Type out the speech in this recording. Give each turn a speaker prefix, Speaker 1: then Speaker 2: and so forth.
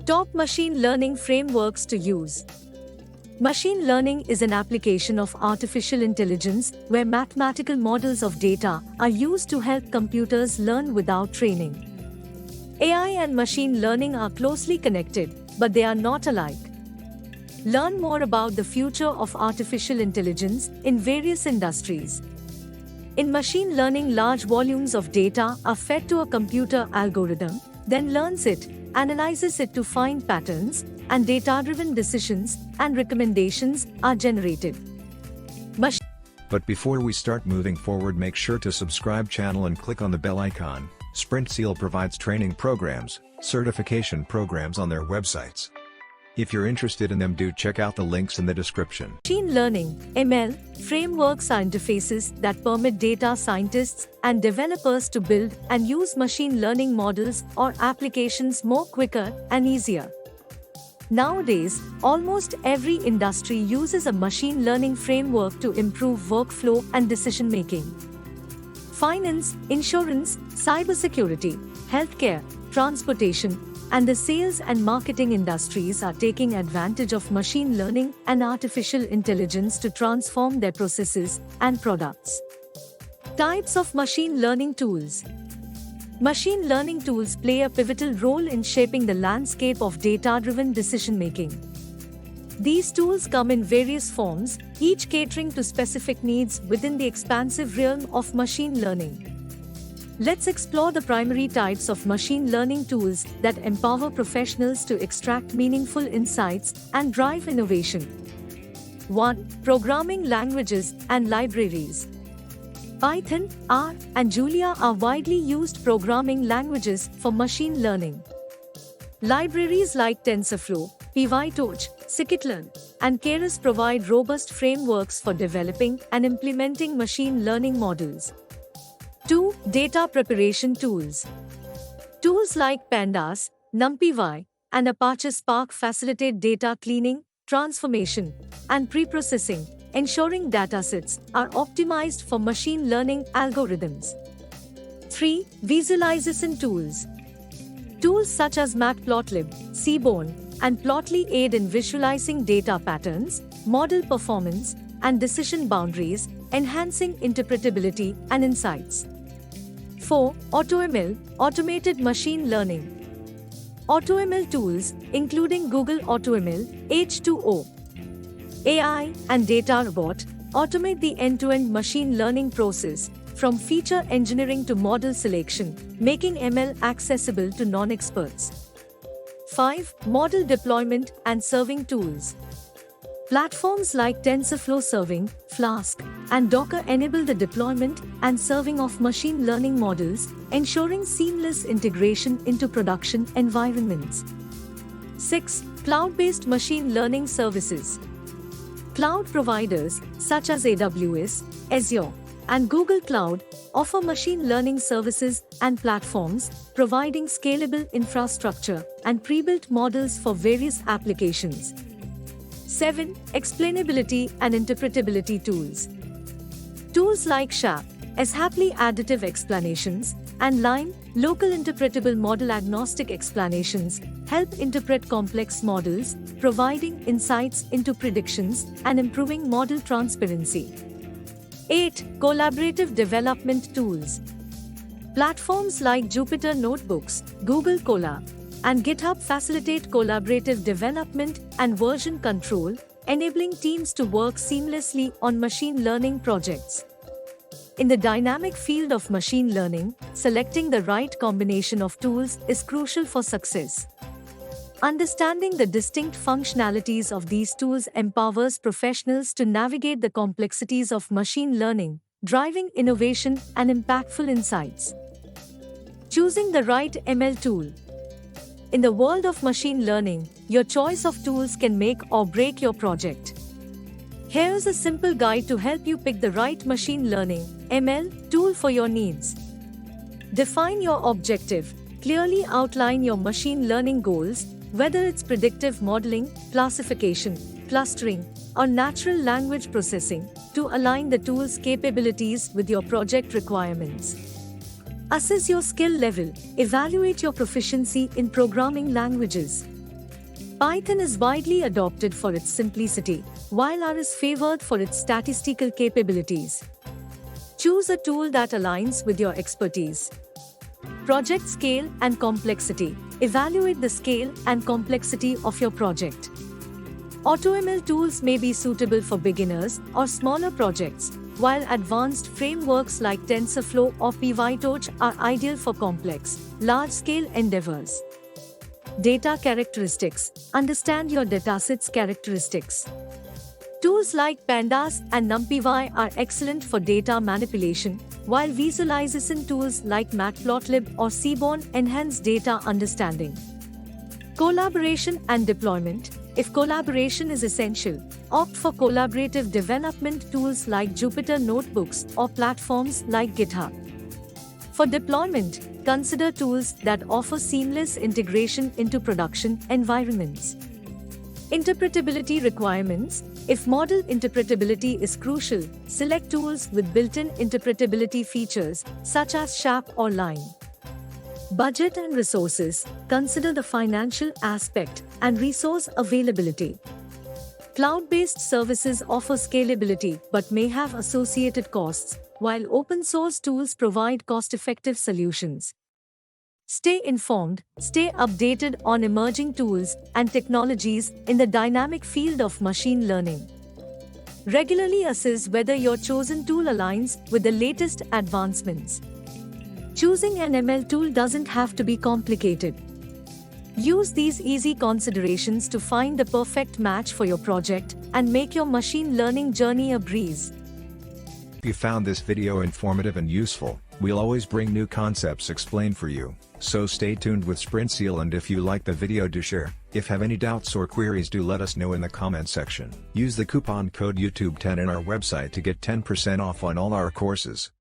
Speaker 1: Top machine learning frameworks to use. Machine learning is an application of artificial intelligence where mathematical models of data are used to help computers learn without training. AI and machine learning are closely connected, but they are not alike. Learn more about the future of artificial intelligence in various industries. In machine learning, large volumes of data are fed to a computer algorithm, then learns it, analyzes it to find patterns, and data-driven decisions and recommendations are generated.
Speaker 2: But before we start moving forward, make sure to subscribe channel and click on the bell icon. Sprintzeal provides training programs, certification programs on their websites. If you're interested in them, do check out the links in the description.
Speaker 1: Machine learning (ML) frameworks are interfaces that permit data scientists and developers to build and use machine learning models or applications more quicker and easier. Nowadays, almost every industry uses a machine learning framework to improve workflow and decision making. Finance, insurance, cybersecurity, healthcare, transportation, and the sales and marketing industries are taking advantage of machine learning and artificial intelligence to transform their processes and products. Types of machine learning tools. Machine learning tools play a pivotal role in shaping the landscape of data-driven decision-making. These tools come in various forms, each catering to specific needs within the expansive realm of machine learning. Let's explore the primary types of machine learning tools that empower professionals to extract meaningful insights and drive innovation. 1. Programming languages and libraries. Python, R, and Julia are widely used programming languages for machine learning. Libraries like TensorFlow, PyTorch, Scikit-learn, and Keras provide robust frameworks for developing and implementing machine learning models. 2. Data preparation tools. Tools like Pandas, NumPy, and Apache Spark facilitate data cleaning, transformation, and preprocessing, ensuring datasets are optimized for machine learning algorithms. 3. Visualization tools. Tools such as Matplotlib, Seaborn, and Plotly aid in visualizing data patterns, model performance, and decision boundaries, enhancing interpretability and insights. 4. AutoML, automated machine learning. AutoML tools, including Google AutoML, H2O, AI, and DataRobot, automate the end-to-end machine learning process, from feature engineering to model selection, making ML accessible to non-experts. 5. Model deployment and serving tools. Platforms like TensorFlow Serving, Flask, and Docker enable the deployment and serving of machine learning models, ensuring seamless integration into production environments. 6. Cloud-based machine learning services. Cloud providers such as AWS, Azure, and Google Cloud offer machine learning services and platforms, providing scalable infrastructure and pre-built models for various applications. 7. Explainability and interpretability tools. Tools like SHAP, Shapley Additive Explanations, and LIME, Local Interpretable Model Agnostic Explanations, help interpret complex models, providing insights into predictions and improving model transparency. 8. Collaborative development tools. Platforms like Jupyter Notebooks, Google Colab, and GitHub facilitate collaborative development and version control, enabling teams to work seamlessly on machine learning projects. In the dynamic field of machine learning, selecting the right combination of tools is crucial for success. Understanding the distinct functionalities of these tools empowers professionals to navigate the complexities of machine learning, driving innovation and impactful insights. Choosing the right ML tool. In the world of machine learning, your choice of tools can make or break your project. Here's a simple guide to help you pick the right machine learning (ML) tool for your needs. Define your objective. Clearly outline your machine learning goals, whether it's predictive modeling, classification, clustering, or natural language processing, to align the tool's capabilities with your project requirements. Assess your skill level. Evaluate your proficiency in programming languages. Python is widely adopted for its simplicity, while R is favored for its statistical capabilities. Choose a tool that aligns with your expertise. Project scale and complexity. Evaluate the scale and complexity of your project. AutoML tools may be suitable for beginners or smaller projects, while advanced frameworks like TensorFlow or PyTorch are ideal for complex, large-scale endeavors. Data characteristics. Understand your dataset's characteristics. Tools like Pandas and NumPy are excellent for data manipulation, while visualization tools like Matplotlib or Seaborn enhance data understanding. Collaboration and deployment. If collaboration is essential, opt for collaborative development tools like Jupyter Notebooks or platforms like GitHub. For deployment, consider tools that offer seamless integration into production environments. Interpretability requirements. If model interpretability is crucial, select tools with built-in interpretability features, such as Sharp or Line. Budget and resources. Consider the financial aspect and resource availability. Cloud-based services offer scalability but may have associated costs, while open-source tools provide cost-effective solutions. Stay informed, stay updated on emerging tools and technologies in the dynamic field of machine learning. Regularly assess whether your chosen tool aligns with the latest advancements. Choosing an ML tool doesn't have to be complicated. Use these easy considerations to find the perfect match for your project and make your machine learning journey a breeze.
Speaker 2: If you found this video informative and useful, we'll always bring new concepts explained for you, so stay tuned with Sprintzeal, and if you like the video, do share. If have any doubts or queries, do let us know in the comment section. Use the coupon code YouTube10 in our website to get 10% off on all our courses.